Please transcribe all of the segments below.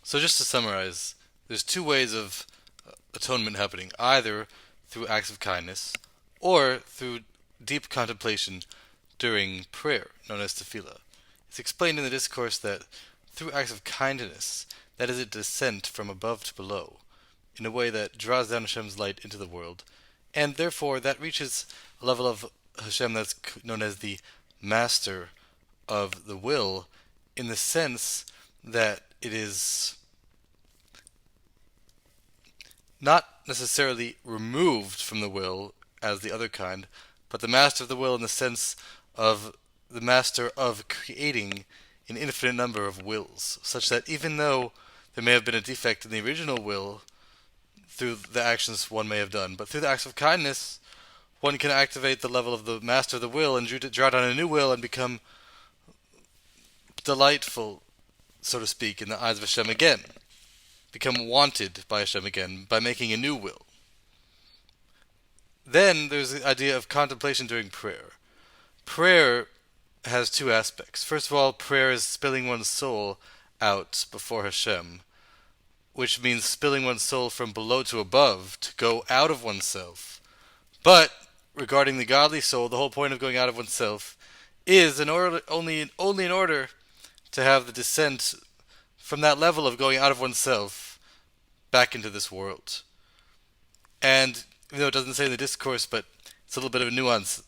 So just to summarize, there's two ways of atonement happening, either through acts of kindness or through deep contemplation during prayer, known as tefillah. It's explained in the discourse that through acts of kindness, that is a descent from above to below, in a way that draws down Hashem's light into the world, and therefore that reaches a level of Hashem that's known as the master of the will, in the sense that it is not necessarily removed from the will as the other kind, but the master of the will in the sense of the master of creating an infinite number of wills, such that even though there may have been a defect in the original will through the actions one may have done, but through the acts of kindness, one can activate the level of the master of the will and draw down a new will and become delightful, so to speak, in the eyes of Hashem again. Become wanted by Hashem again by making a new will. Then there's the idea of contemplation during prayer. Prayer has two aspects. First of all, prayer is spilling one's soul out before Hashem, which means spilling one's soul from below to above, to go out of oneself. But regarding the godly soul, the whole point of going out of oneself is only in order to have the descent from that level of going out of oneself back into this world. And even though it doesn't say in the discourse, but it's a little bit of a nuance,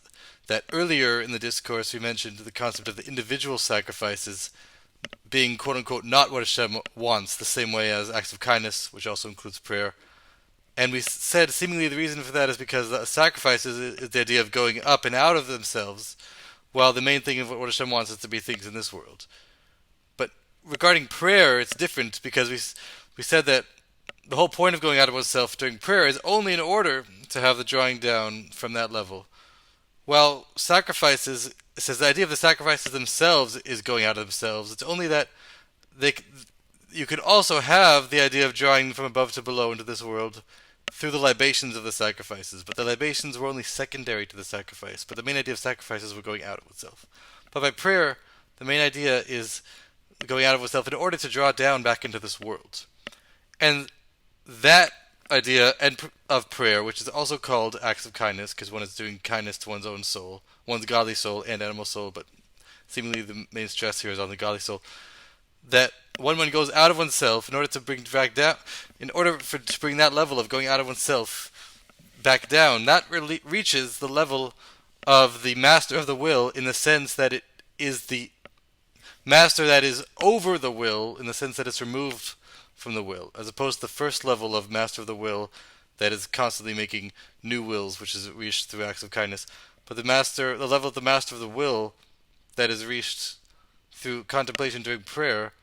that earlier in the discourse we mentioned the concept of the individual sacrifices being quote-unquote not what Hashem wants, the same way as acts of kindness, which also includes prayer. And we said seemingly the reason for that is because the sacrifices is the idea of going up and out of themselves, while the main thing of what Hashem wants is to be things in this world. But regarding prayer, it's different, because we said that the whole point of going out of oneself during prayer is only in order to have the drawing down from that level. Well, sacrifices, it says the idea of the sacrifices themselves is going out of themselves. It's only that you could also have the idea of drawing from above to below into this world through the libations of the sacrifices. But the libations were only secondary to the sacrifice. But the main idea of sacrifices were going out of oneself. But by prayer, the main idea is going out of oneself in order to draw down back into this world. And that idea of prayer, which is also called acts of kindness, because one is doing kindness to one's own soul, one's godly soul and animal soul, but seemingly the main stress here is on the godly soul, that when one goes out of oneself, in order to bring that level of going out of oneself back down, that really reaches the level of the master of the will, in the sense that it is the master that is over the will, in the sense that it's removed from the will, as opposed to the first level of master of the will that is constantly making new wills, which is reached through acts of kindness. But the level of the master of the will that is reached through contemplation during prayer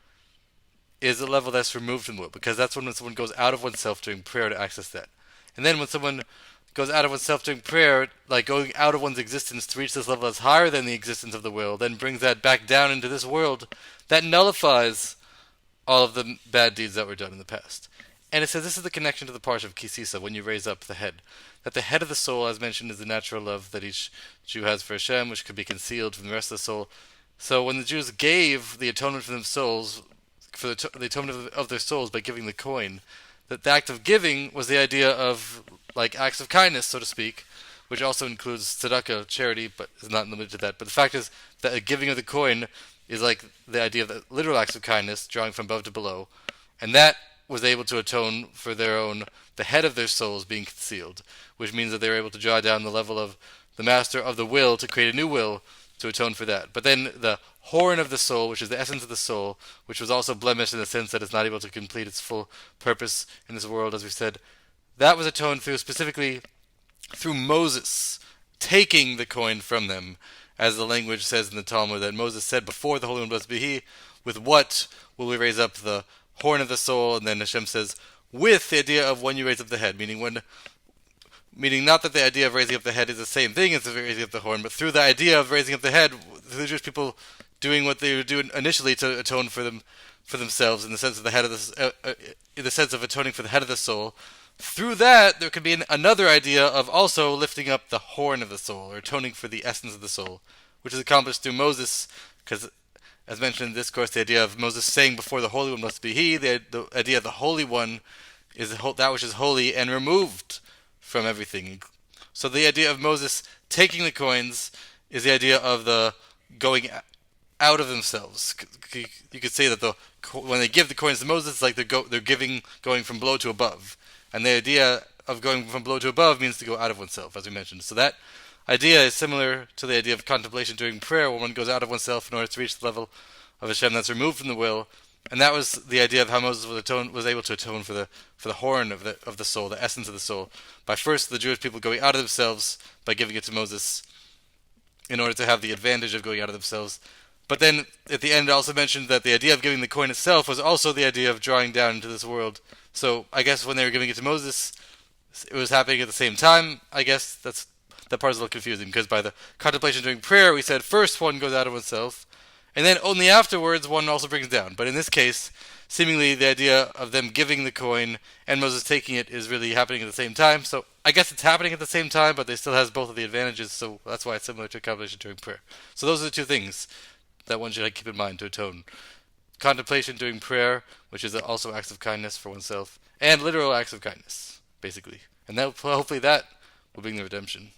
is a level that's removed from the will, because that's when someone goes out of oneself during prayer to access that. And then when someone goes out of oneself during prayer, like going out of one's existence to reach this level that's higher than the existence of the will, then brings that back down into this world, that nullifies all of the bad deeds that were done in the past. And it says this is the connection to the parsha of Sisa, when you raise up the head. That the head of the soul, as mentioned, is the natural love that each Jew has for Hashem, which could be concealed from the rest of the soul. So when the Jews gave the atonement for themselves, for the atonement of their souls by giving the coin, that the act of giving was the idea of like acts of kindness, so to speak, which also includes tzedakah, charity, but is not limited to that. But the fact is that a giving of the coin is like the idea of the literal acts of kindness, drawing from above to below, and that was able to atone for the head of their souls being concealed, which means that they were able to draw down the level of the master of the will to create a new will to atone for that. But then the horn of the soul, which is the essence of the soul, which was also blemished in the sense that it's not able to complete its full purpose in this world, as we said, that was atoned through specifically through Moses taking the coin from them, as the language says in the Talmud, that Moses said before the Holy One blessed be He, with what will we raise up the horn of the soul? And then Hashem says, with the idea of when you raise up the head, meaning not that the idea of raising up the head is the same thing as raising up the horn, but through the idea of raising up the head, the Jewish people doing what they would do initially to atone for themselves, in the sense of the head of in the sense of atoning for the head of the soul. Through that, there could be another idea of also lifting up the horn of the soul, or atoning for the essence of the soul, which is accomplished through Moses, because as mentioned in this course, the idea of Moses saying before the Holy One must be He, the idea of the Holy One is that which is holy and removed from everything. So the idea of Moses taking the coins is the idea of the going out of themselves. You could say that when they give the coins to Moses, it's like they're going from below to above, and the idea of going from below to above means to go out of oneself, as we mentioned. So that idea is similar to the idea of contemplation during prayer, where one goes out of oneself in order to reach the level of Hashem that's removed from the will. And that was the idea of how Moses was able to atone for the horn of the soul, the essence of the soul, by first the Jewish people going out of themselves by giving it to Moses in order to have the advantage of going out of themselves. But then at the end it also mentioned that the idea of giving the coin itself was also the idea of drawing down into this world. So I guess when they were giving it to Moses, it was happening at the same time. I guess that part is a little confusing, because by the contemplation during prayer we said first one goes out of oneself, and then only afterwards one also brings down. But in this case, seemingly the idea of them giving the coin and Moses taking it is really happening at the same time. So I guess it's happening at the same time, but they still has both of the advantages, so that's why it's similar to contemplation during prayer. So those are the two things that one should keep in mind to atone. Contemplation during prayer, which is also acts of kindness for oneself, and literal acts of kindness, basically. And hopefully that will bring the redemption.